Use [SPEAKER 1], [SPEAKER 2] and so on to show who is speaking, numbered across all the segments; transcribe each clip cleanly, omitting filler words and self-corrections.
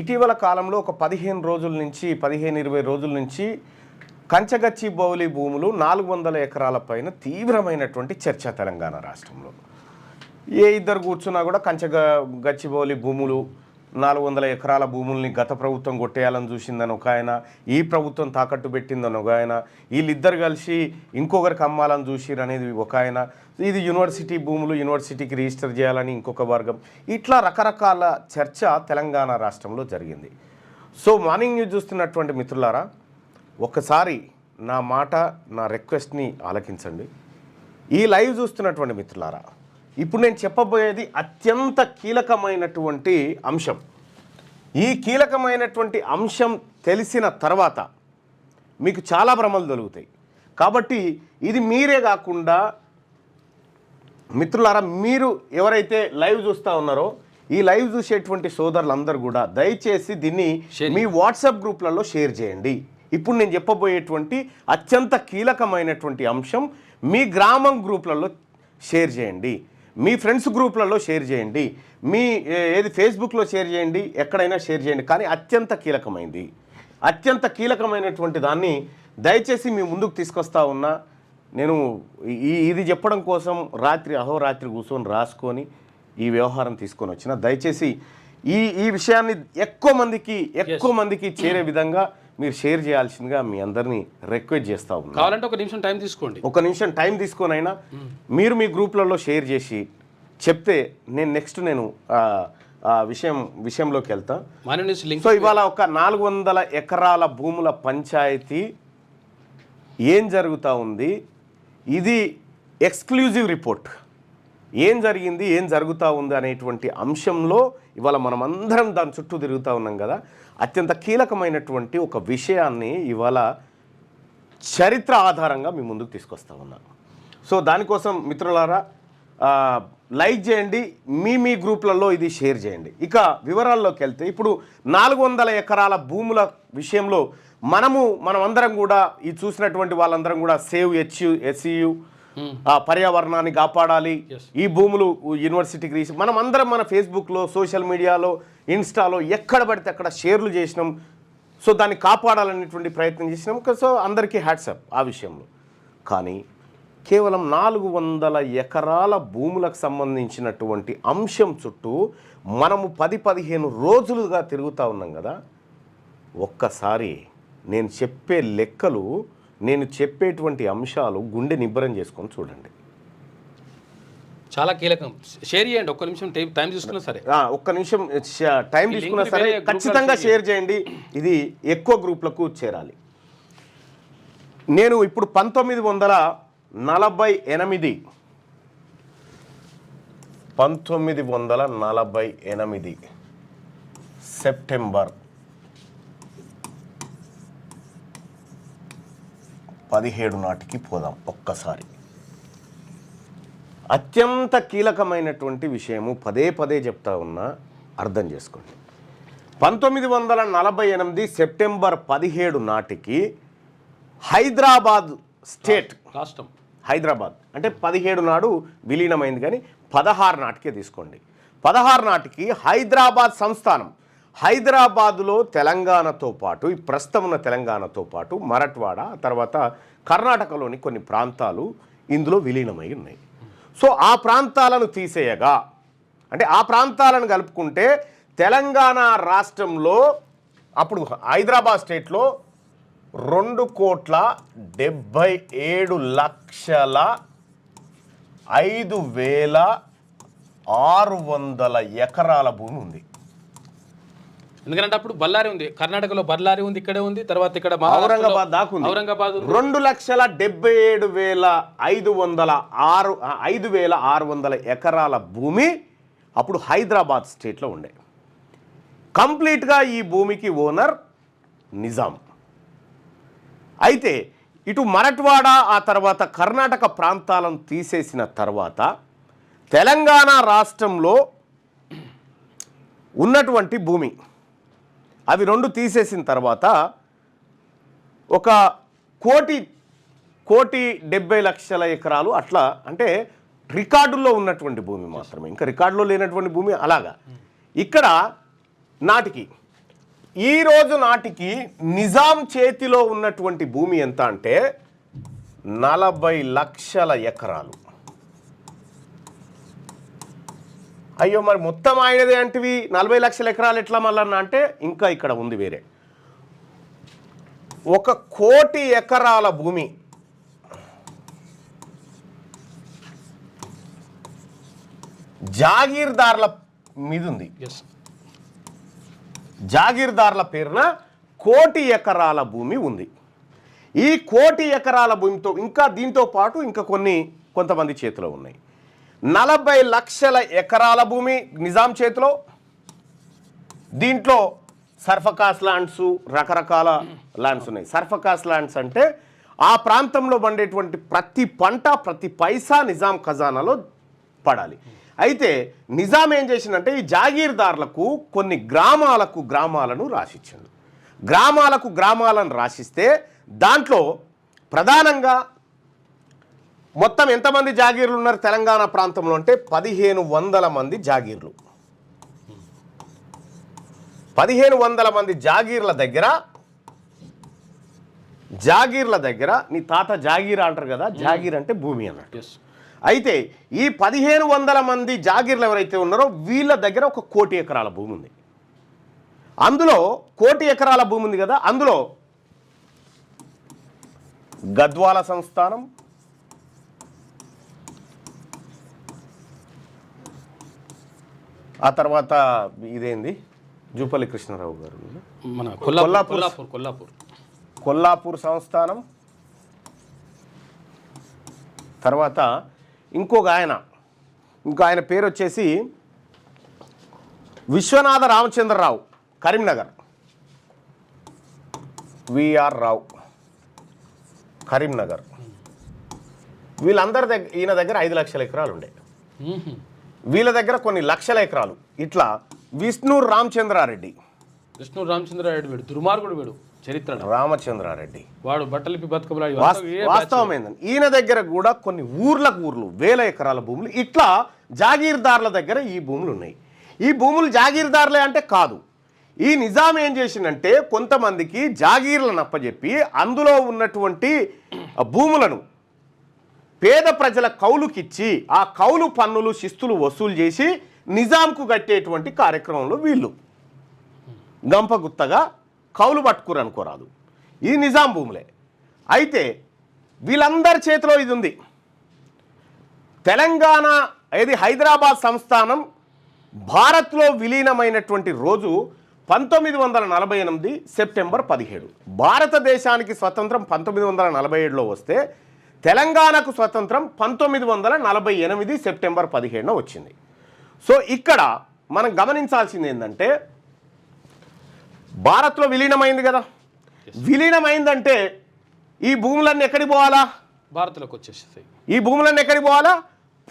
[SPEAKER 1] ఇటీవల కాలంలో ఒక 15-20 రోజుల నుంచి కంచగచ్చిబౌలి భూములు 400 ఎకరాల పైన తీవ్రమైనటువంటి చర్చ తెలంగాణ రాష్ట్రంలో. ఏ ఇద్దరు కూర్చున్నా కూడా గచ్చిబౌలి భూములు 400 ఎకరాల భూముల్ని గత ప్రభుత్వం కొట్టేయాలని చూసిందని ఒక ఆయన, ఈ ప్రభుత్వం తాకట్టు పెట్టిందని ఒక ఆయన, వీళ్ళిద్దరు కలిసి ఇంకొకరికి అమ్మాలని చూసిరు అనేది ఒక ఆయన, ఇది యూనివర్సిటీ భూములు యూనివర్సిటీకి రిజిస్టర్ చేయాలని ఇంకొక వర్గం, ఇట్లా రకరకాల చర్చ తెలంగాణ రాష్ట్రంలో జరిగింది. సో మార్నింగ్ న్యూస్ చూస్తున్నటువంటి మిత్రులారా, ఒకసారి నా మాట, నా రిక్వెస్ట్ని ఆలకించండి. ఈ లైవ్ చూస్తున్నటువంటి మిత్రులారా, ఇప్పుడు నేను చెప్పబోయేది అత్యంత కీలకమైనటువంటి అంశం. ఈ కీలకమైనటువంటి అంశం తెలిసిన తర్వాత మీకు చాలా భ్రమలు దొరుకుతాయి. కాబట్టి ఇది మీరే కాకుండా మిత్రులారా, మీరు ఎవరైతే లైవ్ చూస్తూ ఉన్నారో ఈ లైవ్ చూసేటువంటి సోదరులందరూ కూడా దయచేసి దీన్ని మీ వాట్సాప్ గ్రూప్లలో షేర్ చేయండి. ఇప్పుడు నేను చెప్పబోయేటువంటి అత్యంత కీలకమైనటువంటి అంశం మీ గ్రామం గ్రూప్లలో షేర్ చేయండి, మీ ఫ్రెండ్స్ గ్రూప్లలో షేర్ చేయండి, మీ ఫేస్బుక్లో షేర్ చేయండి, ఎక్కడైనా షేర్ చేయండి. కానీ అత్యంత కీలకమైనటువంటి దాన్ని దయచేసి మీ ముందుకు తీసుకొస్తా ఉన్నా. నేను ఇది చెప్పడం కోసం అహోరాత్రి కూర్చొని రాసుకొని ఈ వ్యవహారం తీసుకొని వచ్చిన. దయచేసి ఈ విషయాన్ని ఎక్కువ మందికి చేరే విధంగా మీరు షేర్ చేయాల్సిందిగా మీ అందరినీ రిక్వెస్ట్ చేస్తా ఉన్నాను.
[SPEAKER 2] కావాలంటే ఒక నిమిషం టైం తీసుకోండి.
[SPEAKER 1] ఒక నిమిషం టైం తీసుకొని అయినా మీరు మీ గ్రూప్లలో షేర్ చేసి చెప్తే నేను విషయంలోకి వెళ్తా. సో ఇవాళ ఒక 400 ఎకరాల భూముల పంచాయతీ ఏం జరుగుతూ ఉంది, ఇది ఎక్స్క్లూజివ్ రిపోర్ట్. ఏం జరిగింది, ఏం జరుగుతూ ఉంది అనేటువంటి అంశంలో ఇవాళ మనం అందరం దాని చుట్టూ తిరుగుతూ ఉన్నాం కదా. అత్యంత కీలకమైనటువంటి ఒక విషయాన్ని ఇవాళ చరిత్ర ఆధారంగా మీ ముందుకు తీసుకొస్తా ఉన్నాను. సో దానికోసం మిత్రులారా లైక్ చేయండి, మీ గ్రూప్లలో ఇది షేర్ చేయండి. ఇక వివరాల్లోకి వెళ్తే, ఇప్పుడు 400 ఎకరాల భూముల విషయంలో మనమందరం కూడా ఈ చూసినటువంటి వాళ్ళందరం కూడా సేవ్ HCU పర్యావరణాన్ని కాపాడాలి, ఈ భూములు యూనివర్సిటీకి మనం అందరం మన ఫేస్బుక్లో, సోషల్ మీడియాలో, ఇన్స్టాలో ఎక్కడ పడితే అక్కడ షేర్లు చేసినాం. సో దాన్ని కాపాడాలనేటువంటి ప్రయత్నం చేసినాం. సో అందరికీ హ్యాట్సప్ ఆ విషయంలో. కానీ కేవలం 400 ఎకరాల భూములకు సంబంధించినటువంటి అంశం చుట్టూ మనము 10-15 రోజులుగా తిరుగుతూ ఉన్నాం కదా. ఒక్కసారి నేను చెప్పే లెక్కలు, నేను చెప్పేటువంటి అంశాలు గుండె నిబ్బరం చేసుకొని చూడండి.
[SPEAKER 2] చాలా కీలకం. షేర్ చేయండి. ఒక్క నిమిషం టైం తీసుకున్నా సరే,
[SPEAKER 1] ఒక్క నిమిషం టైం తీసుకున్నా సరే ఖచ్చితంగా షేర్ చేయండి. ఇది ఎక్కువ గ్రూప్లకు చేరాలి. నేను ఇప్పుడు 1948 సెప్టెంబర్ 17 నాటికి పోదాం ఒక్కసారి. అత్యంత కీలకమైనటువంటి విషయము పదే చెప్తా ఉన్నా, అర్థం చేసుకోండి. 1948 సెప్టెంబర్ 17 నాటికి హైదరాబాద్ స్టేట్,
[SPEAKER 2] రాష్ట్రం
[SPEAKER 1] హైదరాబాద్ అంటే 17 నాడు విలీనమైంది, కానీ 16 నాటికే తీసుకోండి. 16 నాటికి హైదరాబాద్ సంస్థానం, హైదరాబాదులో తెలంగాణతో పాటు, ఈ ప్రస్తుతం ఉన్న తెలంగాణతో పాటు మరాఠ్వాడ, తర్వాత కర్ణాటకలోని కొన్ని ప్రాంతాలు ఇందులో విలీనమై ఉన్నాయి. సో ఆ ప్రాంతాలను తీసేయగా, అంటే ఆ ప్రాంతాలను కలుపుకుంటే తెలంగాణ రాష్ట్రంలో అప్పుడు హైదరాబాద్ స్టేట్లో 2,77,5,600 ఎకరాల భూమి ఉంది.
[SPEAKER 2] ఎందుకంటే అప్పుడు బళ్ళారి ఉంది, కర్ణాటకలో బళ్ళారి ఉంది, ఇక్కడే ఉంది, తర్వాత ఇక్కడ
[SPEAKER 1] ఔరంగాబాద్ దాకుంది.
[SPEAKER 2] ఔరంగాబాద్
[SPEAKER 1] 2,77,5,600 ఎకరాల భూమి అప్పుడు హైదరాబాద్ స్టేట్లో ఉండే. కంప్లీట్గా ఈ భూమికి ఓనర్ నిజాం. అయితే ఇటు మరాఠ్వాడ, ఆ తర్వాత కర్ణాటక ప్రాంతాలను తీసేసిన తర్వాత తెలంగాణ రాష్ట్రంలో ఉన్నటువంటి భూమి అవి రెండు తీసేసిన తర్వాత 1,70,00,000 ఎకరాలు అట్లా, అంటే రికార్డుల్లో ఉన్నటువంటి భూమి మాత్రమే, ఇంకా రికార్డులో లేనటువంటి భూమి అలాగా. ఇక్కడ నాటికి ఈ రోజు నాటికి నిజాం చేతిలో ఉన్నటువంటి భూమి ఎంత అంటే 40 లక్షల ఎకరాలు. అయ్యో మరి మొత్తం ఆయనదే అంటివి 40 లక్షల ఎకరాలు ఎట్లా మళ్ళన్నా అంటే ఇంకా ఇక్కడ ఉంది వేరే. 1 కోటి ఎకరాల భూమి జాగీర్దార్ల మీద ఉంది. జాగీర్దార్ల పేరున 1 కోటి ఎకరాల భూమి ఉంది. ఈ 1 కోటి ఎకరాల భూమితో ఇంకా దీంతో పాటు ఇంకా కొంతమంది చేతిలో ఉన్నాయి. 40 లక్షల ఎకరాల భూమి నిజాం చేతిలో. దీంట్లో సర్ఫకాస్ ల్యాండ్స్, రకరకాల ల్యాండ్స్ ఉన్నాయి. సర్ఫకాస్ ల్యాండ్స్ అంటే ఆ ప్రాంతంలో పండేటువంటి ప్రతి పంట, ప్రతి పైసా నిజాం ఖజానాలో పడాలి. అయితే నిజాం ఏం చేసిందంటే ఈ జాగీర్దార్లకు కొన్ని గ్రామాలను రాసిచ్చిండు. గ్రామాలను రాసిస్తే దాంట్లో ప్రధానంగా మొత్తం ఎంతమంది జాగీర్లు ఉన్నారు తెలంగాణ ప్రాంతంలో అంటే 1500 మంది జాగీర్లు. 1500 మంది జాగీర్ల దగ్గర నీ తాత జాగీర్ అంటారు కదా, జాగీర్ అంటే భూమి అన్నట్టు. అయితే ఈ 1500 మంది జాగీర్లు ఎవరైతే ఉన్నారో వీళ్ళ దగ్గర 1 కోటి ఎకరాల భూమి ఉంది. అందులో 1 కోటి ఎకరాల భూమి ఉంది కదా, అందులో గద్వాల సంస్థానం, ఆ తర్వాత ఇదేంది జూపల్లి కృష్ణారావు గారు
[SPEAKER 2] మన
[SPEAKER 1] కొల్లాపూర్ సంస్థానం, తర్వాత ఇంకొక ఆయన పేరు వచ్చేసి విశ్వనాథ రామచంద్రరావు, కరీంనగర్. విఆర్ రావు, కరీంనగర్. వీళ్ళందరి దగ్గర ఈయన దగ్గర 5 లక్షల ఎకరాలు ఉండే. వీళ్ళ దగ్గర కొన్ని లక్షల ఎకరాలు. ఇట్లా విష్ణూరు రామచంద్రారెడ్డి
[SPEAKER 2] వీడు దుర్మార్గుడు, వీడు చరిత్ర
[SPEAKER 1] రామచంద్రారెడ్డి
[SPEAKER 2] వాడు బట్టలిపి బతుకబలాడి.
[SPEAKER 1] వాస్తవం ఏంటంటే ఈయన దగ్గర కూడా కొన్ని ఊర్లు 1000 ఎకరాల భూములు. ఇట్లా జాగీర్దార్ల దగ్గర ఈ భూములు ఉన్నాయి. ఈ భూములు జాగీర్దార్లే అంటే కాదు. ఈ నిజాం ఏం చేసిందంటే కొంతమందికి జాగీర్లను అప్పచెప్పి అందులో ఉన్నటువంటి భూములను పేద ప్రజల కౌలుకిచ్చి ఆ కౌలు పన్నులు శిస్తులు వసూలు చేసి నిజాంకు కట్టేటువంటి కార్యక్రమంలో వీళ్ళు గంపగుత్తగా కౌలు పట్టుకురు అనుకోరాదు. ఈ నిజాం భూములే. అయితే వీళ్ళందరి చేతిలో ఇది ఉంది. తెలంగాణ ఇది హైదరాబాద్ సంస్థానం భారత్లో విలీనమైనటువంటి రోజు 1948 సెప్టెంబర్ 17. భారతదేశానికి స్వతంత్రం 1947లో వస్తే తెలంగాణకు స్వతంత్రం 1948 సెప్టెంబర్ 17న వచ్చింది. సో ఇక్కడ మనం గమనించాల్సింది ఏంటంటే భారత్లో విలీనమైంది కదా, విలీనమైందంటే ఈ భూములన్నీ ఎక్కడికి పోవాలా?
[SPEAKER 2] భారత్లోకి వచ్చేస్తాయి.
[SPEAKER 1] ఈ భూములన్నీ ఎక్కడికి పోవాలా?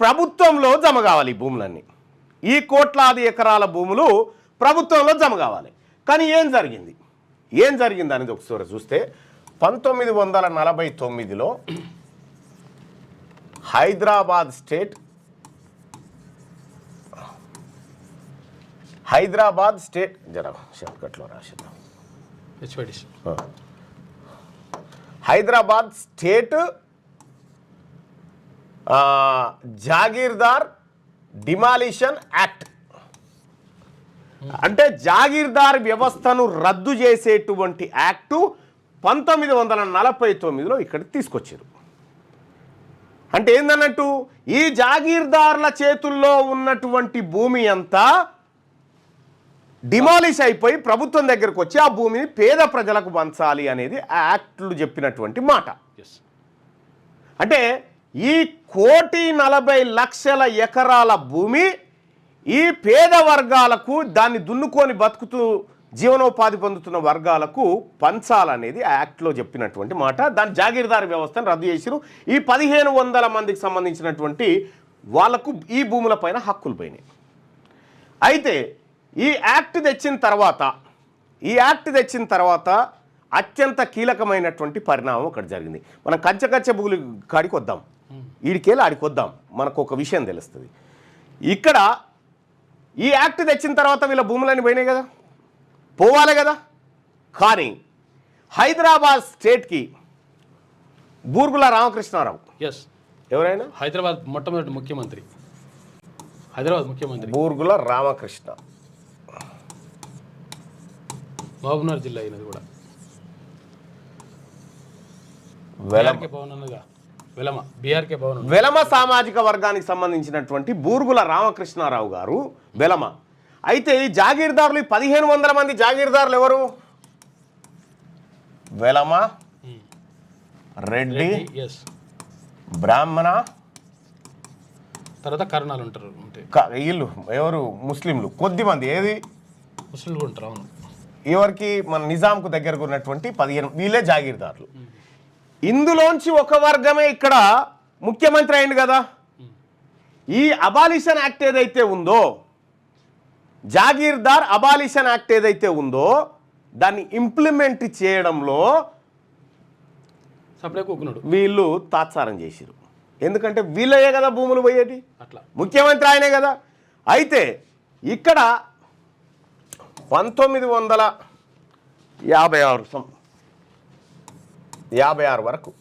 [SPEAKER 1] ప్రభుత్వంలో జమ కావాలి. ఈ భూములన్నీ, ఈ కోట్లాది ఎకరాల భూములు ప్రభుత్వంలో జమ కావాలి. కానీ ఏం జరిగింది అనేది ఒకసారి చూస్తే 1949లో హైదరాబాద్ స్టేట్ షార్ట్కట్లో రాసేద్దాం. Hyderabad state Jagirdar demolition act అంటే జాగీర్దార్ వ్యవస్థను రద్దు చేసేటువంటి యాక్టు 1949లో ఇక్కడికి తీసుకొచ్చారు. అంటే ఏందన్నట్టు ఈ జాగీర్దార్ల చేతుల్లో ఉన్నటువంటి భూమి అంతా డిమాలిష్ అయిపోయి ప్రభుత్వం దగ్గరకు వచ్చి ఆ భూమిని పేద ప్రజలకు పంచాలి అనేది ఆ యాక్ట్లు చెప్పినటువంటి మాట. అంటే ఈ 1,40,00,000 ఎకరాల భూమి ఈ పేద వర్గాలకు, దాన్ని దున్నుకొని బతుకుతూ జీవనోపాధి పొందుతున్న వర్గాలకు పంచాలనేది ఆ యాక్ట్లో చెప్పినటువంటి మాట. దాని జాగీర్దార్ వ్యవస్థను రద్దు చేసిరు. ఈ 1500 మందికి సంబంధించినటువంటి వాళ్లకు ఈ భూముల పైన హక్కులు పోయినాయి. అయితే ఈ యాక్ట్ తెచ్చిన తర్వాత అత్యంత కీలకమైనటువంటి పరిణామం ఒకటి జరిగింది. మనం కంచె భూములు కాడికి వద్దాం, ఈడికెళ్ళి ఆడికి వద్దాం, మనకు ఒక విషయం తెలుస్తుంది. ఇక్కడ ఈ యాక్ట్ తెచ్చిన తర్వాత వీళ్ళ భూములన్నీ పోయినాయి కదా, పోవాలి కదా. కానీ హైదరాబాద్ స్టేట్కి బూర్గుల రామకృష్ణారావు
[SPEAKER 2] ఎస్
[SPEAKER 1] ఎవరైనా
[SPEAKER 2] హైదరాబాద్ మొట్టమొదటి ముఖ్యమంత్రి, హైదరాబాద్ ముఖ్యమంత్రి
[SPEAKER 1] బూర్గుల రామకృష్ణ
[SPEAKER 2] మహబూబ్నగర్ జిల్లా అయినది కూడా.
[SPEAKER 1] వెలమ
[SPEAKER 2] భవన్ అన్నగా వెలమ బీఆర్కే భవన్.
[SPEAKER 1] వెలమ సామాజిక వర్గానికి సంబంధించినటువంటి బూర్గుల రామకృష్ణారావు గారు వెలమ. అయితే ఈ జాగీర్దారులు 1500 మంది జాగీర్దారులు ఎవరు? వెలమ, రెడ్డి,
[SPEAKER 2] ఎస్,
[SPEAKER 1] బ్రాహ్మణ,
[SPEAKER 2] తర్వాత కర్ణాలు ఉంటారు. ఉంటే
[SPEAKER 1] వీళ్ళు ఎవరు? ముస్లింలు కొద్దిమంది. ఏది?
[SPEAKER 2] ముస్లింలు కూడా ఉంటారు. అవును.
[SPEAKER 1] ఎవరికి? మన నిజాంకు దగ్గరకు ఉన్నటువంటి 15 వీళ్ళే జాగీర్దారులు. ఇందులోంచి ఒక వర్గమే ఇక్కడ ముఖ్యమంత్రి అయింది కదా. ఈ అబాలిషన్ యాక్ట్ ఏదైతే ఉందో, జాగీర్దార్ అబాలిషన్ యాక్ట్ ఏదైతే ఉందో దాన్ని ఇంప్లిమెంట్ చేయడంలో
[SPEAKER 2] సపరేట్ కూకున్నాడు.
[SPEAKER 1] వీళ్ళు తాత్సారం చేసిరు. ఎందుకంటే వీళ్ళయే కదా భూములు పోయేటి,
[SPEAKER 2] అట్లా
[SPEAKER 1] ముఖ్యమంత్రి ఆయనే కదా. అయితే ఇక్కడ 1956 వరకు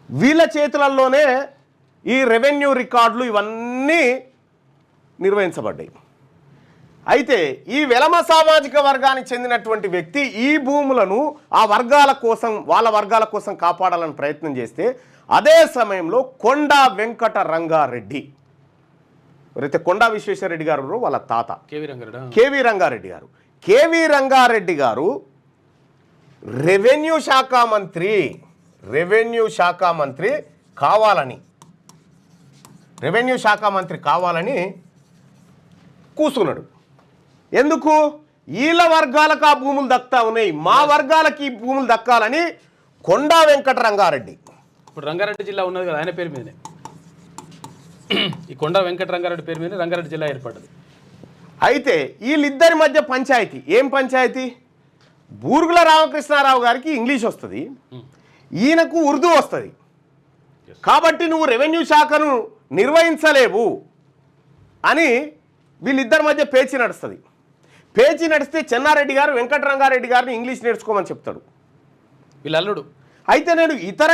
[SPEAKER 1] వీళ్ళ చేతులలోనే ఈ రెవెన్యూ రికార్డులు ఇవన్నీ నిర్వహించబడ్డాయి. అయితే ఈ వెలమ సామాజిక వర్గానికి చెందినటువంటి వ్యక్తి ఈ భూములను ఆ వర్గాల కోసం, వాళ్ళ వర్గాల కోసం కాపాడాలని ప్రయత్నం చేస్తే అదే సమయంలో కొండా వెంకట రంగారెడ్డి, ఎవరైతే కొండా విశ్వేశ్వరరెడ్డి గారు వాళ్ళ తాత కేవీ రంగారెడ్డి గారు, కేవీ రంగారెడ్డి గారు రెవెన్యూ శాఖ మంత్రి కావాలని కూసున్నాడు. ఎందుకు? వీళ్ళ వర్గాలకు ఆ భూములు దక్కుతా ఉన్నాయి, మా వర్గాలకి ఈ భూములు దక్కాలని కొండా వెంకట రంగారెడ్డి.
[SPEAKER 2] ఇప్పుడు రంగారెడ్డి జిల్లా ఉన్నది కదా, ఆయన పేరు మీదనే, ఈ కొండా వెంకట రంగారెడ్డి పేరు మీద రంగారెడ్డి జిల్లా ఏర్పడ్డది.
[SPEAKER 1] అయితే వీళ్ళిద్దరి మధ్య పంచాయతీ ఏం పంచాయతీ? బూర్గుల రామకృష్ణారావు గారికి ఇంగ్లీష్ వస్తుంది, ఈయనకు ఉర్దూ వస్తుంది. కాబట్టి నువ్వు రెవెన్యూ శాఖను నిర్వహించలేవు అని వీళ్ళిద్దరి మధ్య పేచీ నడుస్తుంది. పేచీ నడిస్తే చెన్నారెడ్డి గారు వెంకటరంగారెడ్డి గారిని ఇంగ్లీష్ నేర్చుకోమని చెప్తాడు
[SPEAKER 2] వీళ్ళ అల్లుడు. అయితే
[SPEAKER 1] నేను ఇతర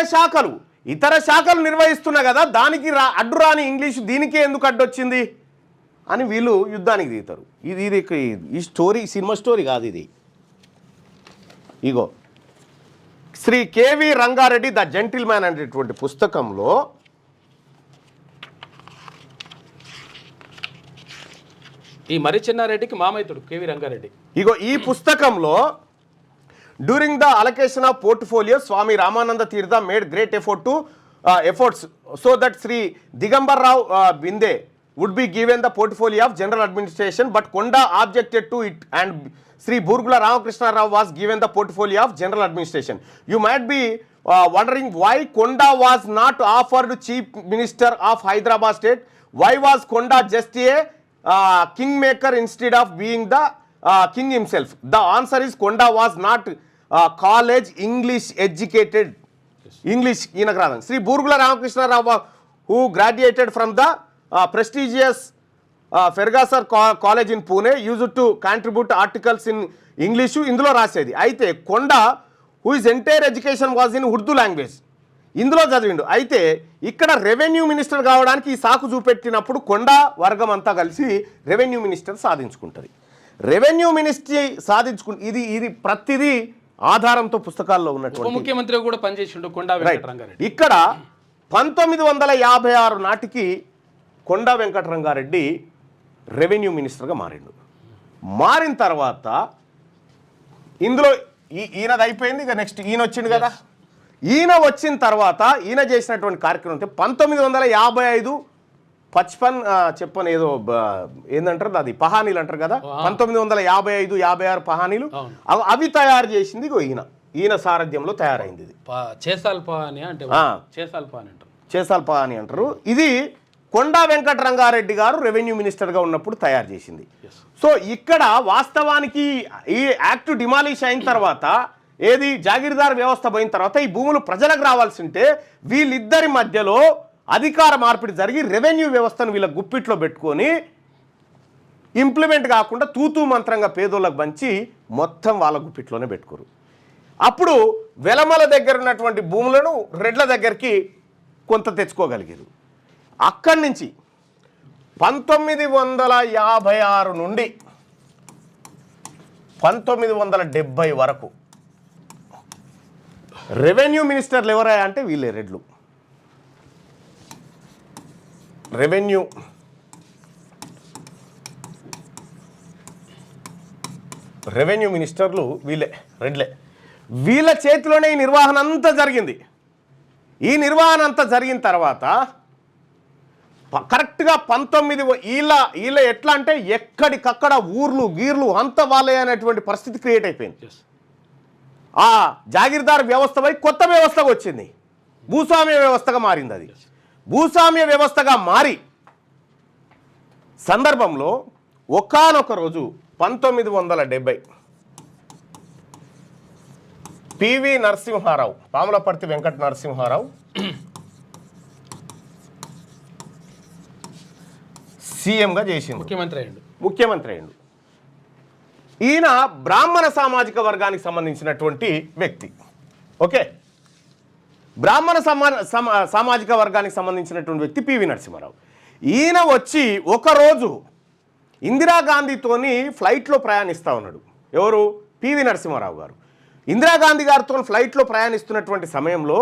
[SPEAKER 1] శాఖలు నిర్వహిస్తున్నా కదా, దానికి అడ్డు రాని ఇంగ్లీషు దీనికే ఎందుకు అడ్డొచ్చింది అని వీళ్ళు యుద్ధానికి దిగుతారు. ఇది ఈ స్టోరీ సినిమా స్టోరీ కాదు ఇది. ఇగో శ్రీ కేవీ రంగారెడ్డి ద జెంటిల్మ్యాన్ అనేటువంటి పుస్తకంలో
[SPEAKER 2] ఈ మరి చెన్నారెడ్డికి మామైతుడు కేవీ రంగారెడ్డి.
[SPEAKER 1] ఇగో ఈ పుస్తకంలో during the allocation of portfolio Swami Ramananda Tirtha made great efforts so that Shri Digambar Rao Bindu would be given the portfolio of general administration but Konda objected to it and Sri Burgula Ramakrishna Rao was given the portfolio of general administration. You might be wondering why Konda was not offered chief minister of Hyderabad state. Why was Konda just a kingmaker instead of being the king himself? The answer is Konda was not college English educated. English inagradhan. Sri Burgula Ramakrishna Rao who graduated from the prestigious Fergusson college in Pune use to contribute articles in English ఇందులో రాసేది. అయితే Konda who is entire education was in Urdu language ఇందులో చదివిండు. అయితే ఇక్కడ revenue minister కావడానికి ఈ సాకు చూపెట్టినప్పుడు కొండా వర్గం అంతా కలిసి రెవెన్యూ మినిస్టర్ సాధించుకుంటుంది. రెవెన్యూ మినిస్ట్రీ ఇది ప్రతిదీ ఆధారంతో పుస్తకాల్లో ఉన్నటువంటి
[SPEAKER 2] ముఖ్యమంత్రి కూడా పనిచేసిండు కొండా వెంకట రంగారెడ్డి.
[SPEAKER 1] ఇక్కడ 1956 నాటికి కొండా వెంకట రంగారెడ్డి రెవెన్యూ మినిస్టర్గా మారిన తర్వాత ఇందులో ఈయనది అయిపోయింది. ఇక నెక్స్ట్ ఈయన వచ్చిండు కదా. ఈయన వచ్చిన తర్వాత ఈయన చేసినటువంటి కార్యక్రమం 1955 55 ఏదో ఏందంటారు అది పహానీలు అంటారు కదా. 1955, 56 పహానీలు అవి తయారు చేసింది ఈయన సారథ్యంలో తయారైంది. ఇది చేసాల్ పహాని అంటారు. ఇది కొండా వెంకట రంగారెడ్డి గారు రెవెన్యూ మినిస్టర్గా ఉన్నప్పుడు తయారు చేసింది. సో ఇక్కడ వాస్తవానికి ఈ యాక్ట్ డిమాలిష్ అయిన తర్వాత, ఏది జాగీర్దార్ వ్యవస్థ పోయిన తర్వాత ఈ భూములు ప్రజలకు రావాల్సి ఉంటే వీళ్ళిద్దరి మధ్యలో అధికార మార్పిడి జరిగి రెవెన్యూ వ్యవస్థను వీళ్ళ గుప్పిట్లో పెట్టుకొని ఇంప్లిమెంట్ కాకుండా తూతూ మంత్రంగా పేదోళ్ళకు పంచి మొత్తం వాళ్ళ గుప్పిట్లోనే పెట్టుకోరు. అప్పుడు వెలమల దగ్గర ఉన్నటువంటి భూములను రెడ్ల దగ్గరికి కొంత తెచ్చుకోగలిగారు. అక్కడి నుంచి 1956 నుండి 1970 వరకు రెవెన్యూ మినిస్టర్లు ఎవరా అంటే వీళ్ళే రెడ్లు. రెవెన్యూ మినిస్టర్లు వీళ్ళే, రెడ్లే. వీళ్ళ చేతిలోనే ఈ నిర్వహణ అంతా జరిగింది. ఈ నిర్వహణ అంతా జరిగిన తర్వాత కరెక్ట్గా 19 వీళ్ళ ఎట్లా అంటే ఎక్కడికక్కడ ఊర్లు గీర్లు అంత వాళ్ళే అనేటువంటి పరిస్థితి క్రియేట్ అయిపోయింది. ఆ జాగీర్దార్ వ్యవస్థపై కొత్త వ్యవస్థగా వచ్చింది, భూస్వామ్య వ్యవస్థగా మారింది. అది భూస్వామ్య వ్యవస్థగా మారి సందర్భంలో ఒకానొక రోజు 1970 పివి నరసింహారావు, పాములపర్తి వెంకట నరసింహారావు సీఎంగా చేసింది, ముఖ్యమంత్రి అయ్యిండు. ఈయన బ్రాహ్మణ సామాజిక వర్గానికి సంబంధించినటువంటి వ్యక్తి. ఓకే, బ్రాహ్మణ సామాజిక వర్గానికి సంబంధించినటువంటి వ్యక్తి పివి నరసింహారావు. ఈయన వచ్చి ఒకరోజు ఇందిరాగాంధీతోని ఫ్లైట్లో ప్రయాణిస్తూ ఉన్నాడు. ఎవరు? పివి నరసింహారావు గారు. ఇందిరాగాంధీ గారితో ఫ్లైట్లో ప్రయాణిస్తున్నటువంటి సమయంలో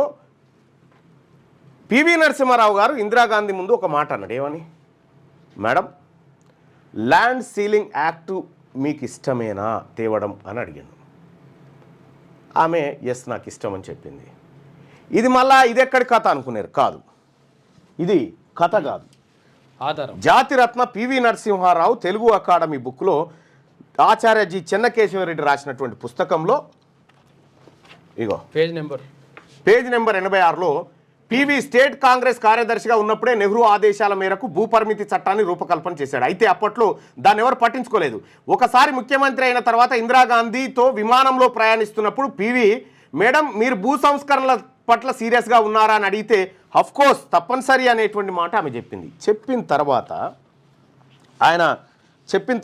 [SPEAKER 1] పివి నరసింహారావు గారు ఇందిరాగాంధీ ముందు ఒక మాట అన్నాడు. ఏమని? మేడం, ల్యాండ్ సీలింగ్ యాక్ట్ మీకు ఇష్టమేనా తేవడం అని అడిగాను. ఆమె ఎస్ నాకు ఇష్టం అని చెప్పింది. ఇది మళ్ళా ఇదెక్కడి కథ అనుకున్నారు? కాదు, ఇది కథ కాదు,
[SPEAKER 2] ఆధారం.
[SPEAKER 1] జాతిరత్న పివి నరసింహారావు తెలుగు అకాడమీ బుక్లో ఆచార్య జి చెన్నకేశవరెడ్డి రాసినటువంటి పుస్తకంలో ఇగో పేజ్ నెంబర్ 86లో పివి స్టేట్ కాంగ్రెస్ కార్యదర్శిగా ఉన్నప్పుడే నెహ్రూ ఆదేశాల మేరకు భూపరిమితి చట్టాన్ని రూపకల్పన చేశాడు. అయితే అప్పట్లో దాన్ని ఎవరు పట్టించుకోలేదు. ఒకసారి ముఖ్యమంత్రి అయిన తర్వాత ఇందిరాగాంధీతో విమానంలో ప్రయాణిస్తున్నప్పుడు పివి, మేడం మీరు భూ సంస్కరణల పట్ల సీరియస్గా ఉన్నారా అని అడిగితే అఫ్కోర్స్ తప్పనిసరి అనేటువంటి మాట ఆమె చెప్పింది. చెప్పిన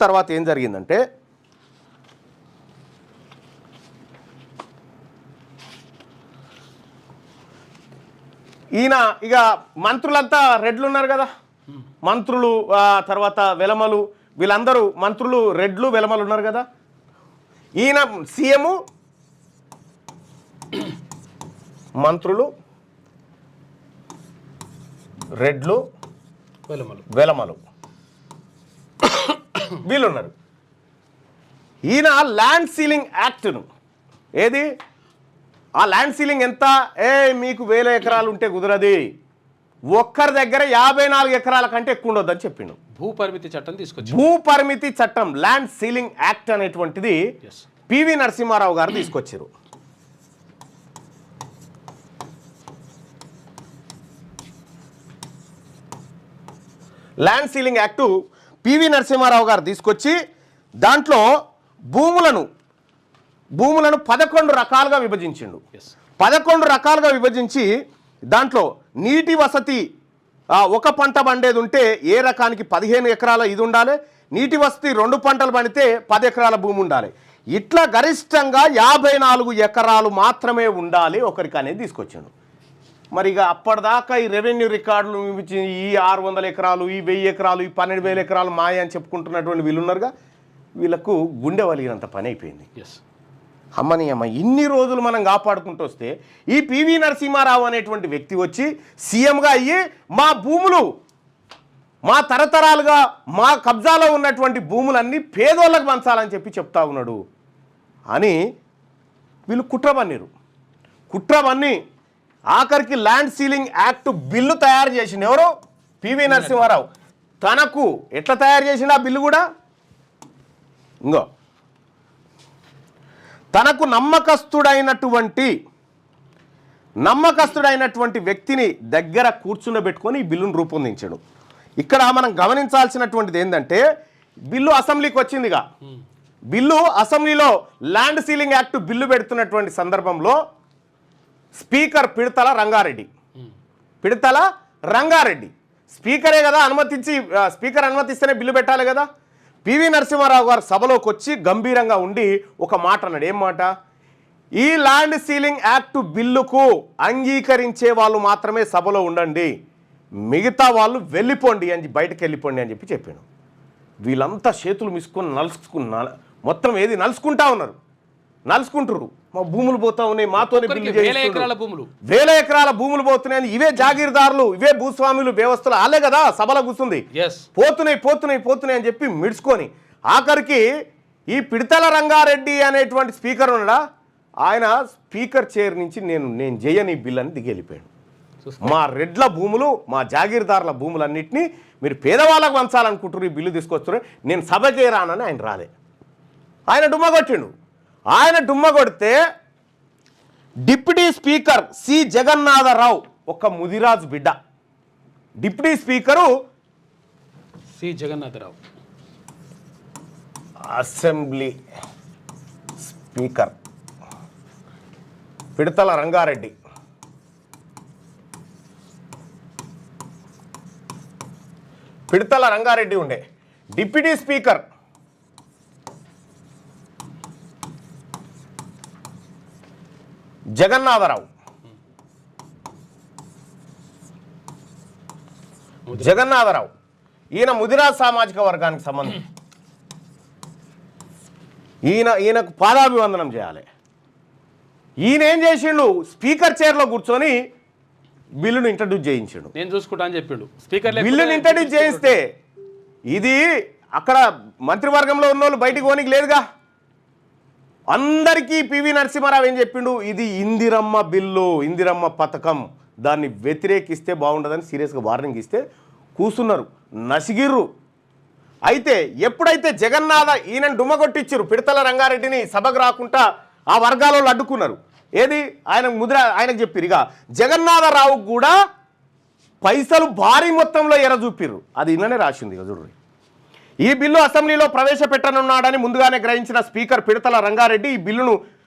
[SPEAKER 1] తర్వాత ఏం జరిగిందంటే, ఈయన ఇక మంత్రులంతా రెడ్లు ఉన్నారు కదా, మంత్రులు తర్వాత వెలమలు, వీళ్ళందరూ మంత్రులు రెడ్లు వెలమలు ఉన్నారు కదా. ఈయన సీఎం, మంత్రులు రెడ్లు వెలమలు వీళ్ళున్నారు. ఈయన ల్యాండ్ సీలింగ్ యాక్ట్ను, ఏది ఆ ల్యాండ్ సీలింగ్ ఎంత, మీకు 1000 ఎకరాలు ఉంటే కుదరది, ఒక్కరి దగ్గర 54 ఎకరాల కంటే ఎక్కువ ఉండొద్దని చెప్పిండు. భూపరిమితి చట్టం ల్యాండ్ సీలింగ్ యాక్ట్ అనేటువంటిది పివి నరసింహారావు గారు తీసుకొచ్చారు. Land ceiling act PV Narasimha Rao గారు తీసుకొచ్చి దాంట్లో భూములను 11 రకాలుగా విభజించిండు. 11 రకాలుగా విభజించి దాంట్లో నీటి వసతి ఒక పంట పండేది ఉంటే ఏ రకానికి 15 ఎకరాల ఇది ఉండాలి, నీటి వసతి 2 పంటలు పండితే 10 ఎకరాల భూమి ఉండాలి, ఇట్లా గరిష్టంగా 54 ఎకరాలు మాత్రమే ఉండాలి ఒకరికి అనేది తీసుకొచ్చాడు. మరి ఇక అప్పటిదాకా ఈ రెవెన్యూ రికార్డులు ఈ 600 ఎకరాలు, ఈ 1000 ఎకరాలు, ఈ 12,000 ఎకరాలు మాయ అని చెప్పుకుంటున్నటువంటి వీళ్ళు ఉన్నారుగా, వీళ్ళకు గుండె వలిగినంత పని అయిపోయింది. అమ్మని అమ్మ, ఇన్ని రోజులు మనం కాపాడుకుంటూ వస్తే ఈ పివి నరసింహారావు అనేటువంటి వ్యక్తి వచ్చి సీఎంగా అయ్యి మా భూములు, మా తరతరాలుగా మా కబ్జాలో ఉన్నటువంటి భూములన్నీ పేదోళ్ళకు పంచాలని చెప్తా ఉన్నాడు అని వీళ్ళు కుట్రబన్ని ఆఖరికి ల్యాండ్ సీలింగ్ యాక్ట్ బిల్లు తయారు చేసింది ఎవరు? పివి నరసింహారావు. తనకు ఎట్లా తయారు చేసిండు ఆ బిల్లు కూడా? ఇంకో తనకు నమ్మకస్తుడైనటువంటి వ్యక్తిని దగ్గర కూర్చుండబెట్టుకొని ఈ బిల్లును రూపొందించాడు. ఇక్కడ మనం గమనించాల్సినటువంటిది ఏంటంటే, బిల్లు అసెంబ్లీకి వచ్చిందిగా, బిల్లు అసెంబ్లీలో ల్యాండ్ సీలింగ్ యాక్ట్ బిల్లు పెడుతున్నటువంటి సందర్భంలో స్పీకర్ పిడతల రంగారెడ్డి స్పీకరే కదా అనుమతించి, స్పీకర్ అనుమతిస్తేనే బిల్లు పెట్టాలి కదా. పివి నరసింహారావు గారు సభలోకి వచ్చి గంభీరంగా ఉండి ఒక మాట అన్నాడు. ఏం మాట? ఈ ల్యాండ్ సీలింగ్ యాక్ట్ బిల్లుకు అంగీకరించే వాళ్ళు మాత్రమే సభలో ఉండండి, మిగతా వాళ్ళు వెళ్ళిపోండి అని, బయటకు వెళ్ళిపోండి అని చెప్పాను. వీళ్ళంతా చేతులు మిసుకొని మొత్తం ఏది నలుసుకుంటా ఉన్నారు, నలుసుకుంటారు. మా భూములు పోతా ఉన్నాయి, మాతోనే బిల్లు
[SPEAKER 2] వేల
[SPEAKER 1] ఎకరాల భూములు పోతున్నాయని ఇవే జాగీర్దారులు, ఇవే భూస్వాములు వ్యవస్థలు ఆలే కదా సభలో కూర్చుంది. పోతున్నాయి అని చెప్పి మిడుచుకొని ఆఖరికి ఈ పిడతల రంగారెడ్డి అనేటువంటి స్పీకర్ ఉన్నాడా, ఆయన స్పీకర్ చైర్ నుంచి నేను చేయని బిల్ అని దిగెళ్ళిపోయాడు. మా రెడ్ల భూములు, మా జాగీర్దారుల భూములన్నింటినీ మీరు పేదవాళ్ళకు పంచాలనుకుంటారు, ఈ బిల్లు తీసుకొస్తారు, నేను సభకే రానని ఆయన రాలే. ఆయన డుమ్మ కొట్టిండు. ఆయన డుమ్మ కొడితే డిప్యూటీ స్పీకర్ సి జగన్నాథరావు, ఒక ముదిరాజు బిడ్డ, deputy speaker
[SPEAKER 2] C Jagannatha Rao,
[SPEAKER 1] assembly speaker Pidathala Ranga Reddy, Pidathala Ranga Reddy ఉండే డిప్యూటీ స్పీకర్ జగన్నాథరావు. ఈయన ముదిరాజ్ సామాజిక వర్గానికి సంబంధం. ఈయనకు పాదాభివందనం చేయాలి. ఈయన ఏం చేసిండు? స్పీకర్ చైర్లో కూర్చొని బిల్లును ఇంట్రడ్యూస్ చేయించాడు.
[SPEAKER 2] నేను చూసుకుంటా అని చెప్పిండు స్పీకర్.
[SPEAKER 1] బిల్లును ఇంట్రడ్యూస్ చేయిస్తే ఇది అక్కడ మంత్రివర్గంలో ఉన్న వాళ్ళు బయటికి పోనీకి లేదుగా. అందరికీ పివి నరసింహారావు ఏం చెప్పిండు? ఇది ఇందిరమ్మ బిల్లు, ఇందిరమ్మ పథకం, దాన్ని వ్యతిరేకిస్తే బాగుండదని సీరియస్గా వార్నింగ్ ఇస్తే కూసున్నారు, నసిగిర్రు. అయితే ఎప్పుడైతే ఈయన డుమ్మగొట్టిచ్చారు, పిడతల రంగారెడ్డిని సభకు రాకుండా ఆ వర్గాలలో అడ్డుకున్నారు. ఏది ఆయనకు చెప్పిరు. ఇక జగన్నాథరావు కూడా పైసలు భారీ మొత్తంలో ఎర చూపిర్రు. అది ఇన్ననే రాసింది. ఇక చూడండి, ఈ బిల్లు అసెంబ్లీలో ప్రవేశపెట్టనున్నాడని ముందుగానే గ్రహించిన స్పీకర్ పిడతల రంగారెడ్డి ఈ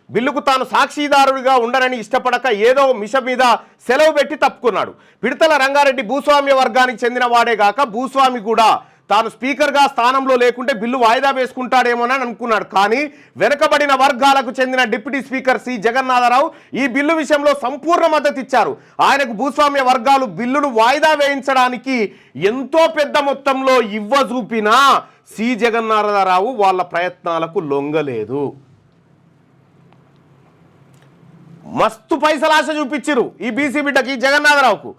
[SPEAKER 1] బిల్లుకు తాను సాక్షిదారుడిగా ఉండనని ఇష్టపడక ఏదో మిష మీద సెలవు పెట్టి తప్పుకున్నాడు. పిడతల రంగారెడ్డి భూస్వామ్య వర్గానికి చెందిన వాడే గాక భూస్వామి కూడా. తాను స్పీకర్గా స్థానంలో లేకుంటే బిల్లు వాయిదా వేసుకుంటాడేమోనని అనుకున్నాడు. కానీ వెనుకబడిన వర్గాలకు చెందిన డిప్యూటీ స్పీకర్ సి జగన్నాథరావు ఈ బిల్లు విషయంలో సంపూర్ణ మద్దతు ఇచ్చారు. ఆయనకు భూస్వామ్య వర్గాలు బిల్లును వాయిదా వేయించడానికి ఎంతో పెద్ద మొత్తంలో ఇవ్వజూపినా సి జగన్నాథరావు వాళ్ళ ప్రయత్నాలకు లొంగలేదు. మస్తు పైసలు ఆశ చూపించారు ఈ బీసీ బిడ్డకి, జగన్నాథరావుకు,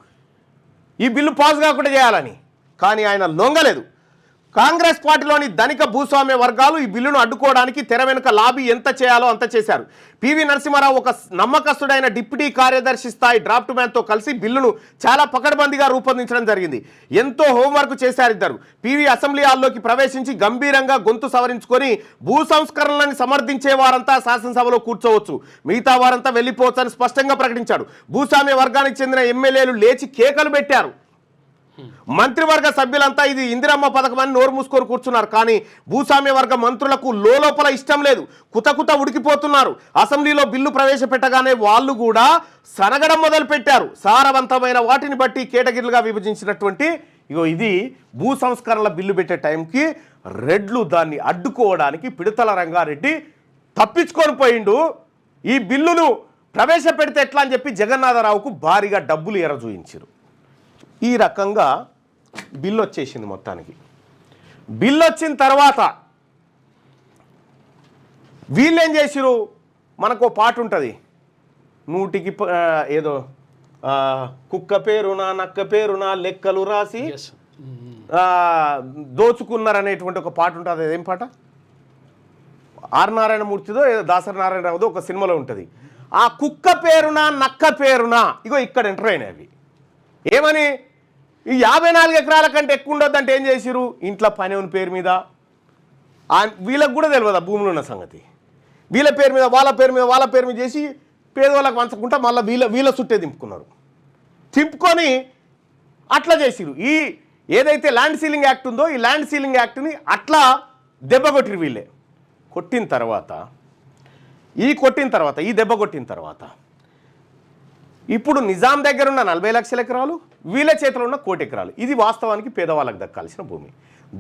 [SPEAKER 1] ఈ బిల్లు పాస్ కాకుండా చేయాలని. కానీ ఆయన లొంగలేదు. కాంగ్రెస్ పార్టీలోని ధనిక భూస్వామ్య వర్గాలు ఈ బిల్లును అడ్డుకోవడానికి తెర వెనుక లాబీ ఎంత చేయాలో అంత చేశారు. పివి నరసింహారావు ఒక నమ్మకస్తుడైన డిప్యూటీ కార్యదర్శి స్థాయి డ్రాఫ్ట్ మ్యాన్తో కలిసి బిల్లును చాలా పకడ్బందీగా రూపొందించడం జరిగింది. ఎంతో హోంవర్క్ చేశారు ఇద్దరు. పివి అసెంబ్లీ హాల్లోకి ప్రవేశించి గంభీరంగా గొంతు సవరించుకొని భూ సంస్కరణలను సమర్థించే వారంతా శాసనసభలో కూర్చోవచ్చు, మిగతా వారంతా వెళ్ళిపోవచ్చు అని స్పష్టంగా ప్రకటించాడు. భూస్వామ్య వర్గానికి చెందిన ఎమ్మెల్యేలు లేచి కేకలు పెట్టారు. మంత్రివర్గ సభ్యులంతా ఇది ఇందిరమ్మ పథకం అని నోరు మూసుకొని కూర్చున్నారు. కానీ భూస్వామ్య వర్గ మంత్రులకు లోపల ఇష్టం లేదు, కుత ఉడికిపోతున్నారు. అసెంబ్లీలో బిల్లు ప్రవేశపెట్టగానే వాళ్ళు కూడా సనగడం మొదలు పెట్టారు. సారవంతమైన వాటిని బట్టి కేటగిరీలుగా విభజించినటువంటి ఇది భూ సంస్కరణల బిల్లు పెట్టే టైంకి రెడ్లు దాన్ని అడ్డుకోవడానికి పిడతల రంగారెడ్డి తప్పించుకొని పోయిండు. ఈ బిల్లును ప్రవేశపెడితే ఎట్లా అని చెప్పి జగన్నాథరావుకు భారీగా డబ్బులు ఎరజూయించారు. ఈ రకంగా బిల్లు వచ్చేసింది. మొత్తానికి బిల్లు వచ్చిన తర్వాత వీళ్ళు ఏం చేసిరు? మనకు పాట ఉంటుంది, నూటికి ఏదో కుక్క పేరున నక్క పేరున లెక్కలు రాసి దోచుకున్నారనేటువంటి ఒక పాట ఉంటుంది. అదేం పాట? ఆర్ నారాయణమూర్తిదో ఏదో దాసరి నారాయణరావుదో ఒక సినిమాలో ఉంటుంది. ఆ కుక్క పేరున నక్క పేరున ఇక్కడ ఎంటర్ అయినవి ఏమని, ఈ 54 ఎకరాల కంటే ఎక్కువ ఉండొద్దంటే ఏం చేసిరు? ఇంట్లో పని ఉన్న పేరు మీద, వీళ్ళకు కూడా తెలియదు ఆ భూములు ఉన్న సంగతి, వీళ్ళ పేరు మీద వాళ్ళ పేరు మీద చేసి పేదవాళ్ళకి పంచకుండా మళ్ళీ వీళ్ళ చుట్టే తింపుకొని అట్లా చేసిరు. ఈ ఏదైతే ల్యాండ్ సీలింగ్ యాక్ట్ ఉందో ఈ ల్యాండ్ సీలింగ్ యాక్ట్ని అట్లా దెబ్బ కొట్టిరు వీళ్ళే. కొట్టిన తర్వాత ఈ దెబ్బ కొట్టిన తర్వాత ఇప్పుడు నిజాం దగ్గర ఉన్న 40 లక్షల ఎకరాలు, వీళ్ళ చేతిలో ఉన్న 1 కోటి ఎకరాలు, ఇది వాస్తవానికి పేదవాళ్ళకి దక్కాల్సిన భూమి.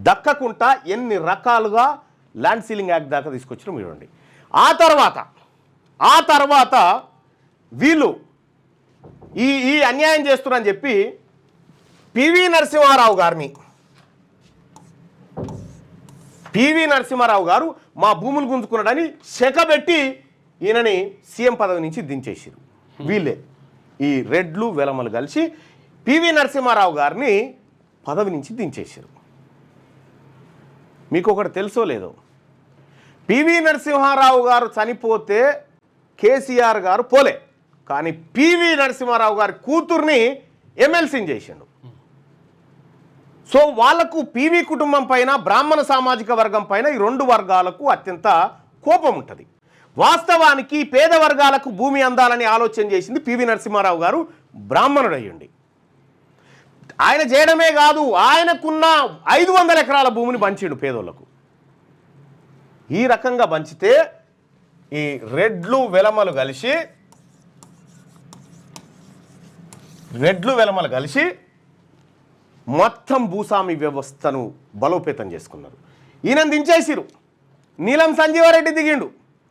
[SPEAKER 1] దక్కకుండా ఎన్ని రకాలుగా ల్యాండ్ సీలింగ్ యాక్ట్ దాకా తీసుకొచ్చిన చూడండి. ఆ తర్వాత వీళ్ళు ఈ అన్యాయం చేస్తున్నారని చెప్పి పివి నరసింహారావు గారు మా భూములు గుంజుకున్నాడని శకబెట్టి ఈయనని సీఎం పదవి నుంచి దించేసారు. వీళ్ళే ఈ రెడ్లు వెలమలు కలిసి పివి నరసింహారావు గారిని పదవి నుంచి దించేసారు. మీకు ఒకటి తెలుసో లేదో, పివి నరసింహారావు గారు చనిపోతే కేసీఆర్ గారు పోలే, కానీ పివి నరసింహారావు గారి కూతుర్ని ఎమ్మెల్సీని చేసిండు. సో వాళ్లకు పివి కుటుంబం పైన, బ్రాహ్మణ సామాజిక వర్గం పైన, ఈ రెండు వర్గాలకు అత్యంత కోపం ఉంటుంది. వాస్తవానికి పేద వర్గాలకు భూమి అందాలని ఆలోచన చేసింది పివి నరసింహారావు గారు, బ్రాహ్మణుడు అయ్యండి. ఆయన చేయడమే కాదు, ఆయనకున్న 500 ఎకరాల భూమిని పంచిండు పేదోళ్లకు. ఈ రకంగా పంచితే ఈ రెడ్లు వెలమలు కలిసి మొత్తం భూస్వామి వ్యవస్థను బలోపేతం చేసుకున్నారు. ఈయన దించేసిరు. నీలం సంజీవారెడ్డి దిగిండు.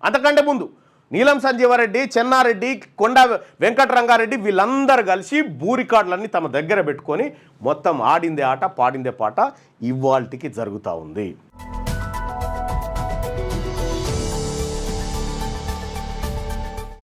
[SPEAKER 1] అంతకంటే ముందు నీలం సంజీవారెడ్డి, చెన్నారెడ్డి, కొండ వెంకటరంగారెడ్డి వీళ్ళందరూ కలిసి భూ రికార్డులన్నీ తమ దగ్గర పెట్టుకొని మొత్తం ఆడిందే ఆట పాడిందే పాట ఇవాల్టికి జరుగుతూ ఉంది.